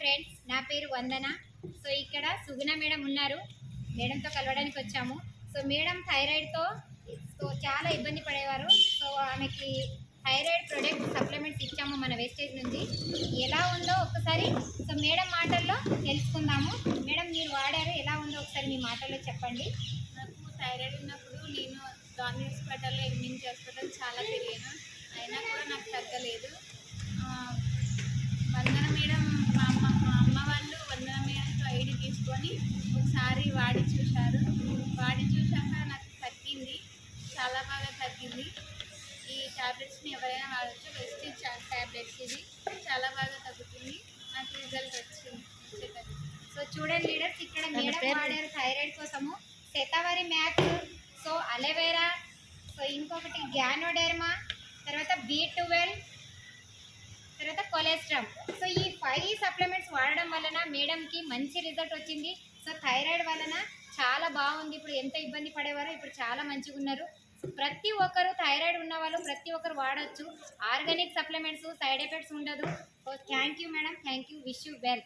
Friends, నా పేరు వందన. So ఇక్కడ సుగుణ మేడం ఉన్నారు. మేడంతో కలవడానికి వచ్చాము. సో మేడం థైరాయిడ్తో చాలా ఇబ్బంది పడేవారు. సో ఆమెకి థైరాయిడ్ ప్రొడక్ట్ సప్లిమెంట్స్ ఇచ్చాము మన వేస్టేజ్ నుంచి. ఎలా ఉందో ఒకసారి సో మేడం మాటల్లో తెలుసుకుందాము. మేడం మీరు వాడారు, ఎలా ఉందో ఒకసారి మీ మాటల్లో చెప్పండి. నాకు థైరాయిడ్ ఉన్నప్పుడు నేను గవర్నమెంట్ హాస్పిటల్లో ఎంఎంజీ హాస్పిటల్ చాలా తిరిగాను, అయినా కూడా నాకు తగ్గలేదు. వందన మేడం మా అమ్మ వాళ్ళు వందన మేడంతో ఐడి తీసుకొని ఒకసారి వాడి చూశారు. వాడి చూశాక నాకు తగ్గింది, చాలా బాగా తగ్గింది. ఈ ట్యాబ్లెట్స్ని ఎవరైనా వాడచ్చు. వెస్టేజ్ ట్యాబ్లెట్స్ ఇది చాలా బాగా తగ్గుతుంది. నాకు రిజల్ట్ వచ్చింది. సో చూడండి లీడర్స్, ఇక్కడ మేడం వాడారు థైరాయిడ్ కోసము shatavari max, so aloe vera, so ఇంకొకటి గ్యానోడెర్మా, తర్వాత B12, తర్వాత కొలెస్ట్రాల్. సో ఈ 5 సప్లిమెంట్స్ వాడడం వలన మేడంకి మంచి రిజల్ట్ వచ్చింది. సో థైరాయిడ్ వలన చాలా బాగుంది. ఇప్పుడు ఎంత ఇబ్బంది పడేవారో ఇప్పుడు చాలా మంచిగా ఉన్నారు. ప్రతి ఒక్కరు థైరాయిడ్ ఉన్న వాళ్ళు ప్రతి ఒక్కరు వాడచ్చు. ఆర్గానిక్ సప్లిమెంట్స్, సైడ్ ఎఫెక్ట్స్ ఉండదు. So thank you madam, thank you, wish you well.